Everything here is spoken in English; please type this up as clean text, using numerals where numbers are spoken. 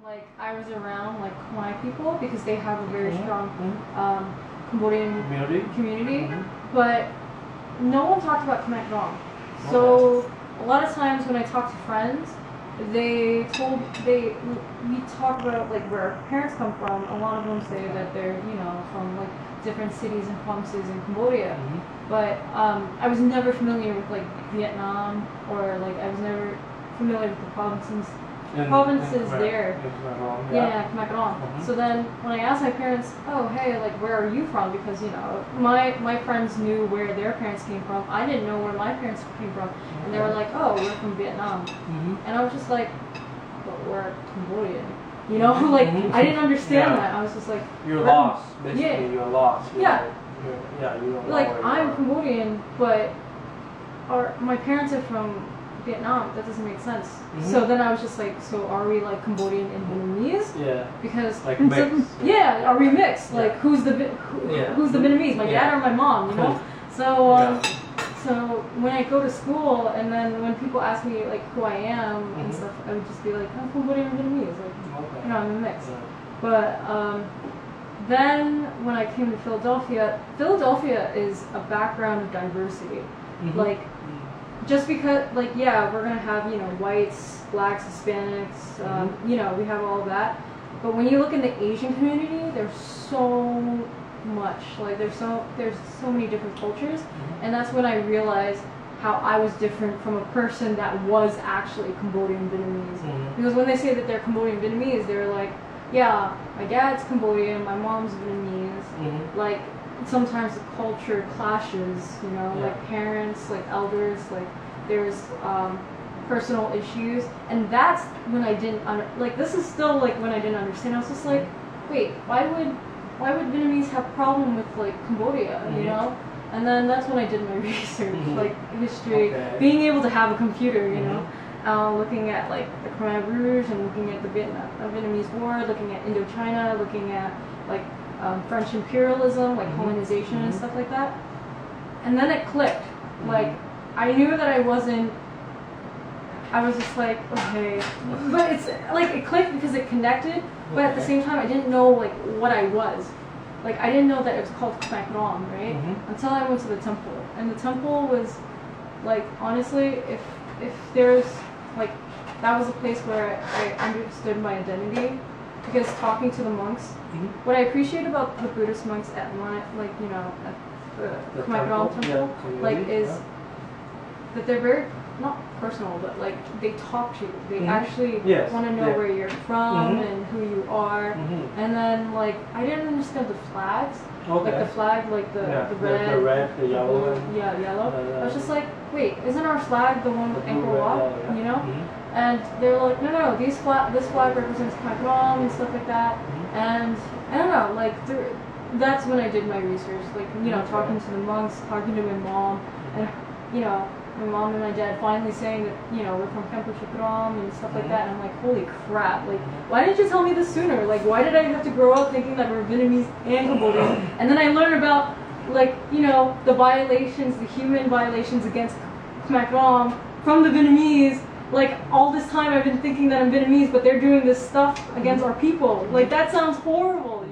like I was around like Khmer people because they have a very strong Cambodian community, but no one talked about Khmer-Krom. So a lot of times when I talk to friends, we talk about like where our parents come from. A lot of them say that they're from like different cities and provinces in Cambodia, but I was never familiar with like Vietnam, or like I was never familiar with the provinces there. Khmer-Krom. So then when I asked my parents, oh hey, like where are you from? Because my friends knew where their parents came from. I didn't know where my parents came from, and they were like, oh, we're from Vietnam, and I was just like, but we're Cambodian. Like I didn't understand that. I was just like, you're lost. Basically, you're lost. You don't like I'm Cambodian, but my parents are from Vietnam. That doesn't make sense. So then I was just like, so are we like Cambodian and Vietnamese? Yeah. Because like mixed. Yeah, are we mixed? Like who's the Vietnamese? My dad or my mom? So so when I go to school, and then when people ask me like who I am and stuff, I would just be like, I'm Cambodian and Vietnamese. Like I'm a mix. But then when I came to Philadelphia is a background of diversity. Like just because, like, yeah, we're gonna have whites, blacks, Hispanics, we have all of that. But when you look in the Asian community, there's so much. Like there's so many different cultures, and that's when I realized how I was different from a person that was actually Cambodian Vietnamese. Because when they say that they're Cambodian Vietnamese, they're like, yeah, my dad's Cambodian, my mom's Vietnamese. Like sometimes the culture clashes, like parents, like elders, like there's personal issues, and that's when I didn't this is still like when I didn't understand. I was just like, wait, why would Vietnamese have problem with like Cambodia, And then that's when I did my research, like history, being able to have a computer, looking at like the Khmer Rouge and looking at the Vietnamese War, looking at Indochina, looking at like French imperialism, like colonization and stuff like that. And then it clicked. Like I knew that I was just like, okay, but it's like it clicked because it connected, but at the same time I didn't know like what I was. Like I didn't know that it was called Khmer-Krom, right? Until I went to the temple. And the temple was like, honestly, if there's like, that was a place where I understood my identity, because talking to the monks, what I appreciate about the Buddhist monks at at the Khmer-Krom temple, is that they're very, not personal, but like they talk to you. They actually want to know where you're from and who you are. And then like I didn't understand the flags. Like the flag, like the red, the yellow. Yellow. I was just like, wait, isn't our flag the one with Angkor Wat? And they're like, no, this flag represents Khmer-Krom and stuff like that. And I don't know, like that's when I did my research, like talking to the monks, talking to my mom, and my mom and my dad finally saying that we're from Khmer-Krom and stuff like that. And I'm like, holy crap! Like, why didn't you tell me this sooner? Like, why did I have to grow up thinking that we're Vietnamese and Cambodian? And then I learned about like the violations, the human violations against Khmer-Krom from the Vietnamese. Like all this time I've been thinking that I'm Vietnamese, but they're doing this stuff against our people. Like that sounds horrible.